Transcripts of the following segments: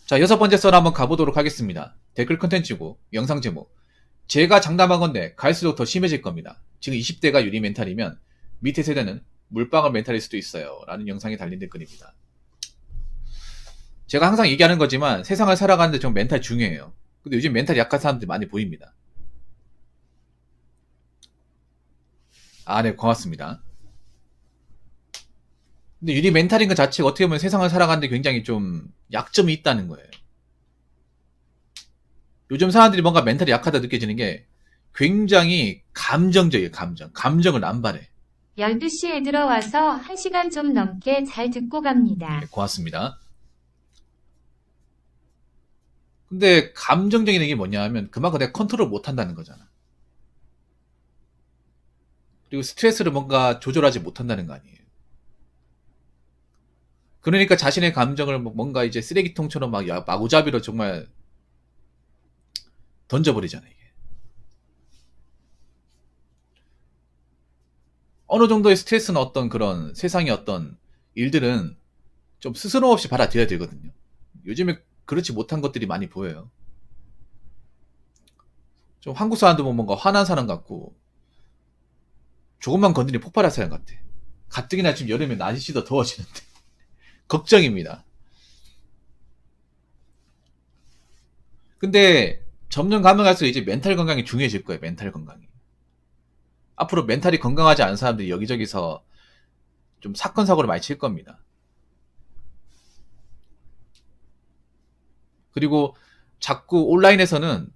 자, 6번째 썰 한번 가보도록 하겠습니다. 댓글 컨텐츠고 영상 제목. 제가 장담한 건데 갈수록 더 심해질 겁니다. 지금 20대가 유리 멘탈이면 밑에 세대는 물방울 멘탈일 수도 있어요. 라는 영상이 달린 댓글입니다. 제가 항상 얘기하는 거지만 세상을 살아가는데 좀 멘탈 중요해요. 근데 요즘 멘탈이 약한 사람들이 많이 보입니다. 아, 네, 고맙습니다. 근데 유리 멘탈인 것 자체가 어떻게 보면 세상을 살아가는데 굉장히 좀 약점이 있다는 거예요. 요즘 사람들이 뭔가 멘탈이 약하다 느껴지는 게 굉장히 감정적이에요, 감정. 감정을 남발해. 12시에 들어와서 1시간 좀 넘게 잘 듣고 갑니다. 네, 고맙습니다. 근데 감정적인 게 뭐냐 하면 그만큼 내가 컨트롤 못 한다는 거잖아. 그리고 스트레스를 뭔가 조절하지 못한다는 거 아니에요. 그러니까 자신의 감정을 뭔가 이제 쓰레기통처럼 막 마구잡이로 정말 던져버리잖아요, 이게. 어느 정도의 스트레스는 어떤 그런 세상의 어떤 일들은 좀 스스럼 없이 받아들여야 되거든요. 요즘에 그렇지 못한 것들이 많이 보여요. 좀 한국 사람들 보면 뭔가 화난 사람 같고 조금만 건드리면 폭발할 사람 같아. 가뜩이나 지금 여름에 날씨 더 더워지는데 걱정입니다. 근데 점점 가면 갈수록 이제 멘탈 건강이 중요해질 거예요. 멘탈 건강이. 앞으로 멘탈이 건강하지 않은 사람들이 여기저기서 좀 사건 사고를 많이 칠 겁니다. 그리고 자꾸 온라인에서는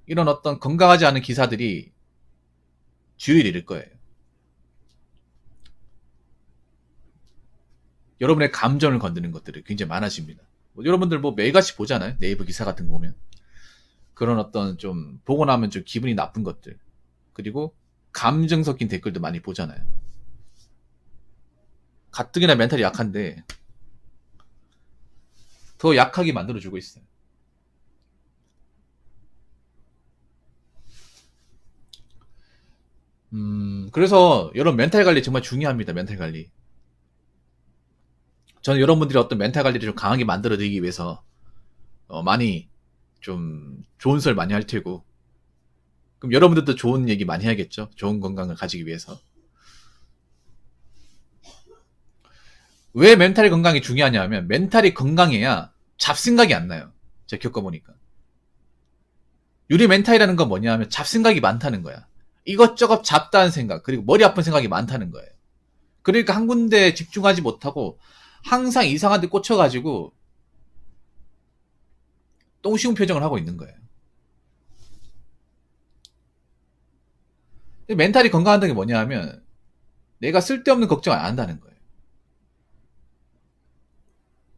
이런 어떤 건강하지 않은 기사들이 주의를 잃을 거예요. 여러분의 감정을 건드는 것들이 굉장히 많아집니다. 여러분들 뭐 매일같이 보잖아요. 네이버 기사 같은 거 보면. 그런 어떤 좀 보고 나면 좀 기분이 나쁜 것들. 그리고 감정 섞인 댓글도 많이 보잖아요. 가뜩이나 멘탈이 약한데 더 약하게 만들어주고 있어요. 그래서 여러분 멘탈 관리 정말 중요합니다. 멘탈 관리. 저는 여러분들이 어떤 멘탈 관리를 좀 강하게 만들어드리기 위해서 많이 좀 좋은 썰 많이 할 테고, 그럼 여러분들도 좋은 얘기 많이 해야겠죠. 좋은 건강을 가지기 위해서. 왜 멘탈 건강이 중요하냐 하면 멘탈이 건강해야 잡생각이 안 나요. 제가 겪어보니까. 유리 멘탈이라는 건 뭐냐 하면 잡생각이 많다는 거야. 이것저것 잡다한 생각, 그리고 머리 아픈 생각이 많다는 거예요. 그러니까 한 군데에 집중하지 못하고 항상 이상한 데 꽂혀가지고 똥쉬운 표정을 하고 있는 거예요. 멘탈이 건강하다는 게 뭐냐 하면 내가 쓸데없는 걱정을 안 한다는 거예요.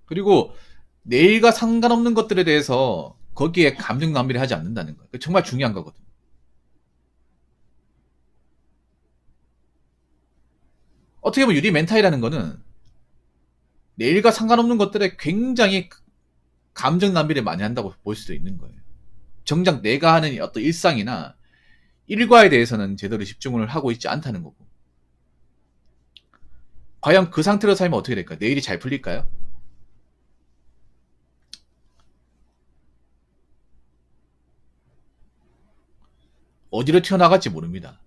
그리고 내일과 상관없는 것들에 대해서 거기에 감정 낭비를 하지 않는다는 거예요. 정말 중요한 거거든요. 어떻게 보면 유리 멘탈이라는 거는 내일과 상관없는 것들에 굉장히 감정 낭비를 많이 한다고 볼 수도 있는 거예요. 정작 내가 하는 어떤 일상이나 일과에 대해서는 제대로 집중을 하고 있지 않다는 거고. 과연 그 상태로 살면 어떻게 될까요? 내일이 잘 풀릴까요? 어디로 튀어나갈지 모릅니다.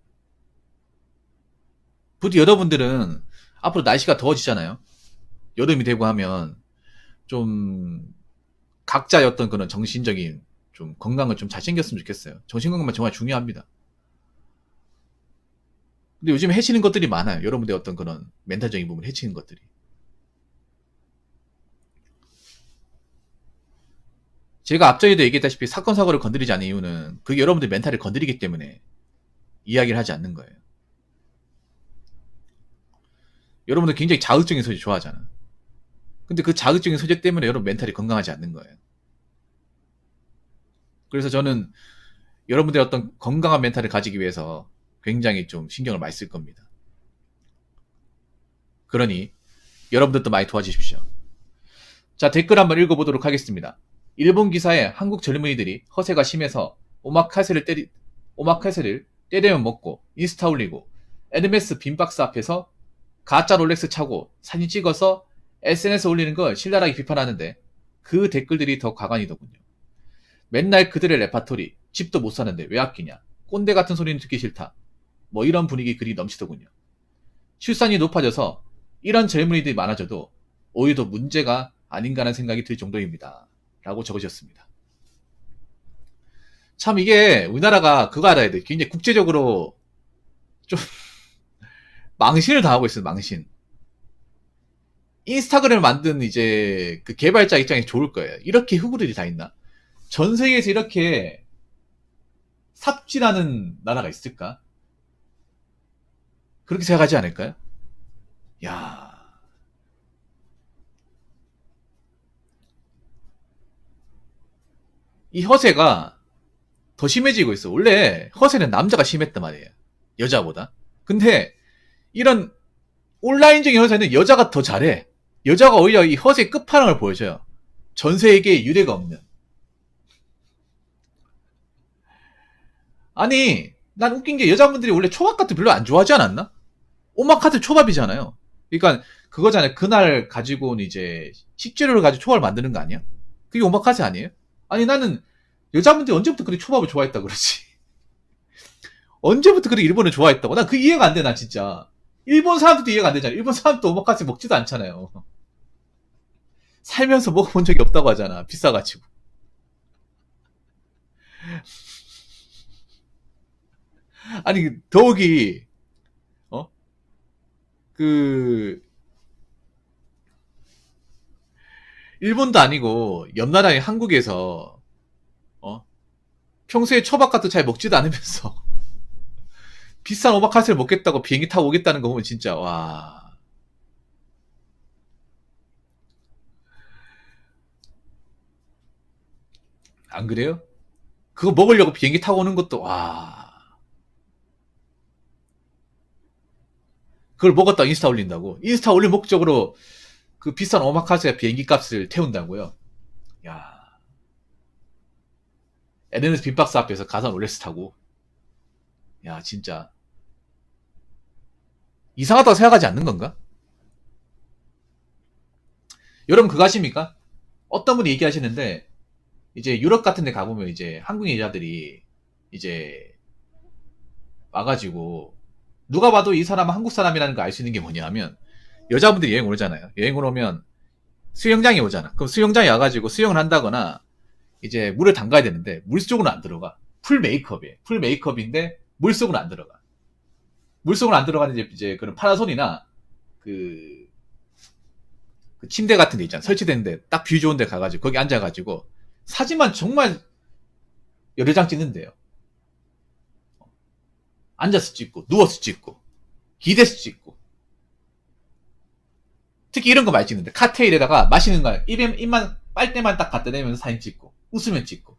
부디 여러분들은 앞으로 날씨가 더워지잖아요. 여름이 되고 하면 좀 각자의 어떤 그런 정신적인 좀 건강을 좀 잘 챙겼으면 좋겠어요. 정신건강만 정말 중요합니다. 근데 요즘 해치는 것들이 많아요. 여러분들의 어떤 그런 멘탈적인 부분을 해치는 것들이. 제가 앞전에도 얘기했다시피 사건 사고를 건드리지 않는 이유는 그게 여러분들 멘탈을 건드리기 때문에 이야기를 하지 않는 거예요. 여러분들 굉장히 자극적인 소재 좋아하잖아. 근데 그 자극적인 소재 때문에 여러분 멘탈이 건강하지 않는 거예요. 그래서 저는 여러분들의 어떤 건강한 멘탈을 가지기 위해서 굉장히 좀 신경을 많이 쓸 겁니다. 그러니 여러분들도 많이 도와주십시오. 자, 댓글 한번 읽어보도록 하겠습니다. 일본 기사에 한국 젊은이들이 허세가 심해서 오마카세를 때리면 먹고 인스타 올리고 에르메스 빈박스 앞에서 가짜 롤렉스 차고 사진 찍어서 SNS 올리는 걸 신랄하게 비판하는데 그 댓글들이 더 가관이더군요. 맨날 그들의 레파토리, 집도 못 사는데 왜 아끼냐, 꼰대 같은 소리는 듣기 싫다, 뭐 이런 분위기 글이 넘치더군요. 출산이 높아져서 이런 젊은이들이 많아져도 오히려 더 문제가 아닌가라는 생각이 들 정도입니다. 라고 적으셨습니다. 참 이게 우리나라가 그거 알아야 돼. 굉장히 국제적으로 좀 망신을 당하고 있어요. 망신. 인스타그램을 만든 이제 그 개발자 입장에서 좋을 거예요. 이렇게 흑우들이 다 있나? 전 세계에서 이렇게 삽질하는 나라가 있을까? 그렇게 생각하지 않을까요? 야, 이 허세가 더 심해지고 있어. 원래 허세는 남자가 심했단 말이에요. 여자보다. 근데 이런 온라인적인 허세는 여자가 더 잘해. 여자가 오히려 이 허세의 끝판왕을 보여줘요. 전 세계에 유례가 없는. 아니, 난 웃긴 게 여자분들이 원래 초밥 같은 별로 안 좋아하지 않았나? 오마카세 초밥이잖아요. 그러니까 그거잖아요. 그날 가지고 온 이제 식재료를 가지고 초밥을 만드는 거 아니야? 그게 오마카세 아니에요? 아니 나는 여자분들이 언제부터 그렇게 초밥을 좋아했다 그러지? 언제부터 그렇게 일본을 좋아했다고? 난 그 이해가 안 돼, 나 진짜. 일본 사람들도 이해가 안 되잖아. 일본 사람도 오마카세 먹지도 않잖아요. 살면서 먹어본 적이 없다고 하잖아. 비싸가지고. 아니, 더욱이, 어? 그, 일본도 아니고, 옆 나라인 한국에서, 어? 평소에 초밥 같은 잘 먹지도 않으면서, 비싼 오마카세를 먹겠다고 비행기 타고 오겠다는 거 보면 진짜, 와. 안 그래요? 그거 먹으려고 비행기 타고 오는 것도, 와. 그걸 먹었다 인스타 올린다고? 인스타 올릴 목적으로 그 비싼 오마카세 비행기 값을 태운다고요? 야. 에르네스 빅박스 앞에서 가산 올레스 타고. 야, 진짜. 이상하다고 생각하지 않는 건가? 여러분 그거 아십니까? 어떤 분이 얘기하시는데, 이제 유럽 같은 데 가보면 이제 한국 여자들이 이제 와가지고, 누가 봐도 이 사람은 한국 사람이라는 거 알 수 있는 게 뭐냐 하면, 여자분들이 여행 오잖아요. 여행을 오면 수영장에 오잖아. 그럼 수영장에 와가지고 수영을 한다거나, 이제 물을 담가야 되는데, 물속으로 안 들어가. 풀 메이크업이에요. 풀 메이크업인데, 물속으로 안 들어가. 물속으로 안 들어가는 이제 그런 파라솔이나, 그, 그 침대 같은 데 있잖아. 설치된데, 딱 뷰 좋은 데 가가지고, 거기 앉아가지고, 사진만 정말 여러 장 찍는데요. 앉아서 찍고, 누워서 찍고, 기대서 찍고. 특히 이런 거 많이 찍는데, 칵테일에다가 마시는 거, 입만, 빨대만 딱 갖다 대면서 사진 찍고, 웃으면 찍고.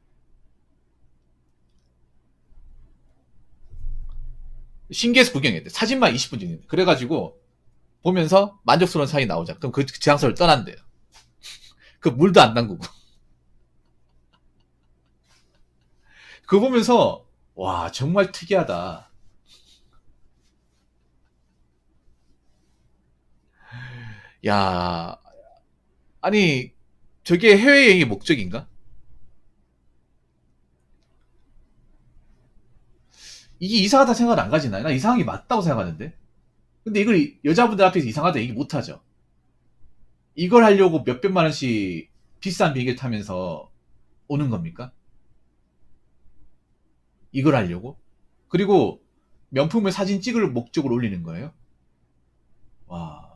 신기해서 구경해야 돼. 사진만 20분 찍는데. 그래가지고, 보면서 만족스러운 사진이 나오자. 그럼 그 장소를 떠난대요. 그 물도 안 담그고. 그거 보면서, 와, 정말 특이하다. 야, 아니, 저게 해외여행의 목적인가? 이게 이상하다 생각을 안 가지나요? 나 이상한 게 맞다고 생각하는데. 근데 이걸 여자분들 앞에서 이상하다 얘기 못 하죠. 이걸 하려고 몇백만 원씩 비싼 비행기 타면서 오는 겁니까? 이걸 하려고? 그리고 명품을 사진 찍을 목적으로 올리는 거예요? 와.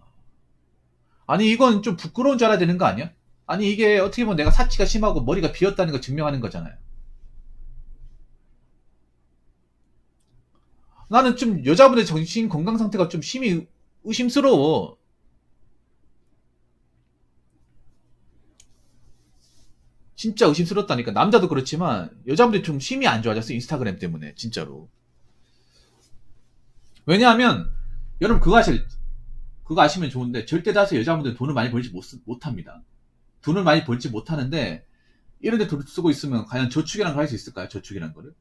아니, 이건 좀 부끄러운 줄 알아야 되는 거 아니야? 아니, 이게 어떻게 보면 내가 사치가 심하고 머리가 비었다는 걸 증명하는 거잖아요. 나는 좀 여자분의 정신 건강 상태가 좀 심히 의심스러워. 진짜 의심스럽다니까. 남자도 그렇지만 여자분들이 좀 심히 안 좋아졌어. 인스타그램 때문에. 진짜로. 왜냐하면 여러분 그거 아시면 좋은데 절대 다수 여자분들 돈을 많이 벌지 못합니다. 돈을 많이 벌지 못하는데 이런 데 돈 쓰고 있으면 과연 저축이란 걸 할 수 있을까요? 저축이란 거를?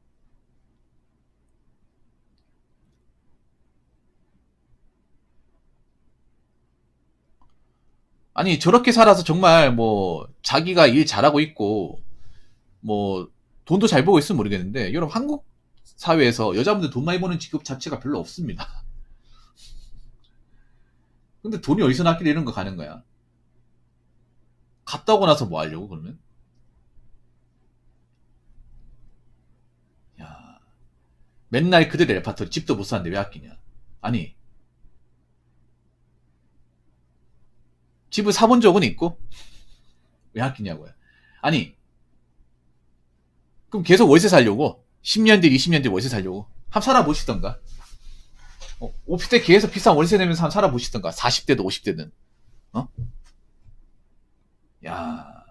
아니, 저렇게 살아서 정말 뭐, 자기가 일 잘하고 있고, 뭐, 돈도 잘 벌고 있으면 모르겠는데, 여러분, 한국 사회에서 여자분들 돈 많이 버는 직업 자체가 별로 없습니다. 근데 돈이 어디서 났길래 이런 거 가는 거야? 갔다 오고 나서 뭐 하려고, 그러면? 야, 맨날 그들의 레파토리 집도 못 사는데 왜 아끼냐? 아니, 집을 사본 적은 있고, 왜 아끼냐고요? 아니, 그럼 계속 월세 살려고? 10년 뒤, 20년 뒤 월세 살려고? 한번 살아보시던가? 50대 계속 비싼 월세 내면서 한번 살아보시던가? 40대든 50대든. 어? 야,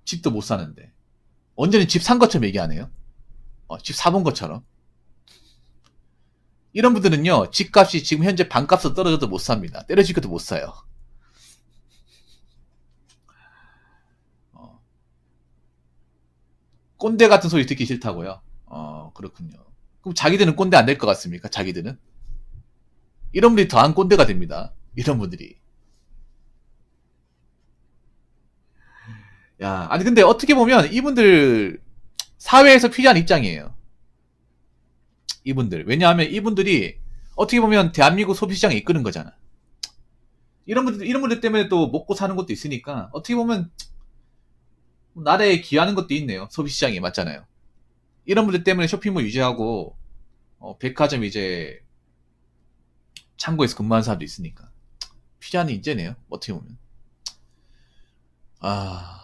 집도 못 사는데. 언제는 집 산 것처럼 얘기하네요. 집 사본 것처럼. 이런 분들은요, 집값이 지금 현재 반값으로 떨어져도 못 삽니다. 때려치고도 못 사요. 어, 꼰대 같은 소리 듣기 싫다고요? 그렇군요. 그럼 자기들은 꼰대 안 될 것 같습니까? 자기들은? 이런 분들이 더한 꼰대가 됩니다. 이런 분들이. 야, 아니, 근데 어떻게 보면 이분들 사회에서 필요한 입장이에요. 이분들. 왜냐하면 이분들이 어떻게 보면 대한민국 소비시장에 이끄는 거잖아. 이런 분들 때문에 또 먹고 사는 것도 있으니까 어떻게 보면 나라에 기여하는 것도 있네요. 소비시장이 맞잖아요. 이런 분들 때문에 쇼핑몰 유지하고 백화점 이제 창고에서 근무하는 사람도 있으니까 필요한 인재네요. 어떻게 보면. 아,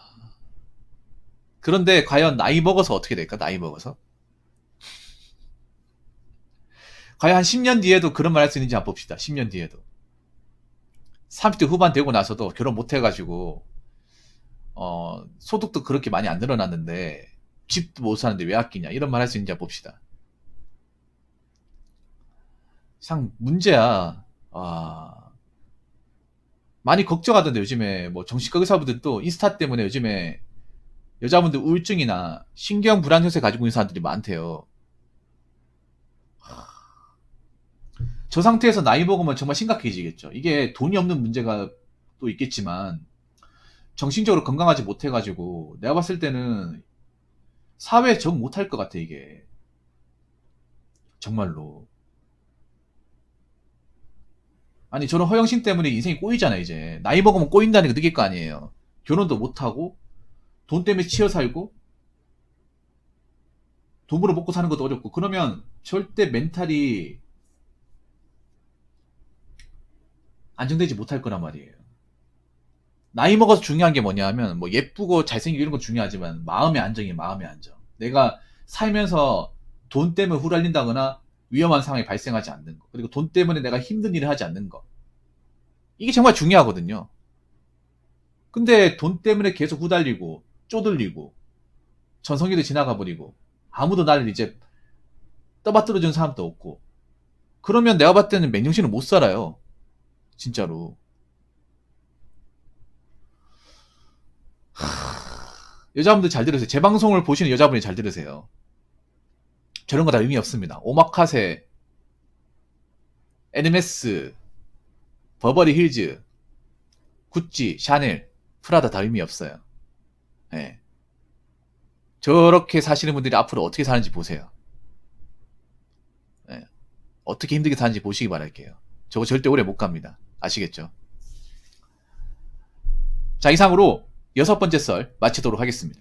그런데 과연 나이 먹어서 어떻게 될까? 나이 먹어서? 과연 한 10년 뒤에도 그런 말 할 수 있는지 한번 봅시다. 10년 뒤에도. 30대 후반 되고 나서도 결혼 못 해가지고, 소득도 그렇게 많이 안 늘어났는데, 집도 못 사는데 왜 아끼냐. 이런 말 할 수 있는지 한번 봅시다. 참, 문제야. 많이 걱정하던데, 요즘에, 뭐, 정신과 의사분들도 인스타 때문에 요즘에 여자분들 우울증이나 신경 불안 증세 가지고 있는 사람들이 많대요. 저 상태에서 나이 먹으면 정말 심각해지겠죠. 이게 돈이 없는 문제가 또 있겠지만 정신적으로 건강하지 못해가지고 내가 봤을 때는 사회에 적 못할 것 같아 이게 정말로. 아니 저는 허영심 때문에 인생이 꼬이잖아 이제. 나이 먹으면 꼬인다는 거 느낄 거 아니에요. 결혼도 못하고 돈 때문에 치여 살고 돈으로 먹고 사는 것도 어렵고 그러면 절대 멘탈이 안정되지 못할 거란 말이에요. 나이 먹어서 중요한 게 뭐냐 하면 뭐 예쁘고 잘생기고 이런 건 중요하지만 마음의 안정이 마음의 안정. 내가 살면서 돈 때문에 후달린다거나 위험한 상황이 발생하지 않는 거. 그리고 돈 때문에 내가 힘든 일을 하지 않는 거. 이게 정말 중요하거든요. 근데 돈 때문에 계속 후달리고 쪼들리고 전성기도 지나가 버리고 아무도 나를 이제 떠받들어 주는 사람도 없고 그러면 내가 봤을 때는 맨정신을 못 살아요. 진짜로. 여자분들 잘 들으세요. 제 방송을 보시는 여자분이 잘 들으세요. 저런 거 다 의미 없습니다. 오마카세, 에르메스, 버버리 힐즈, 구찌, 샤넬, 프라다 다 의미 없어요. 예. 저렇게 사시는 분들이 앞으로 어떻게 사는지 보세요. 예. 어떻게 힘들게 사는지 보시기 바랄게요. 저거 절대 오래 못 갑니다. 아시겠죠? 자, 이상으로 6번째 썰 마치도록 하겠습니다.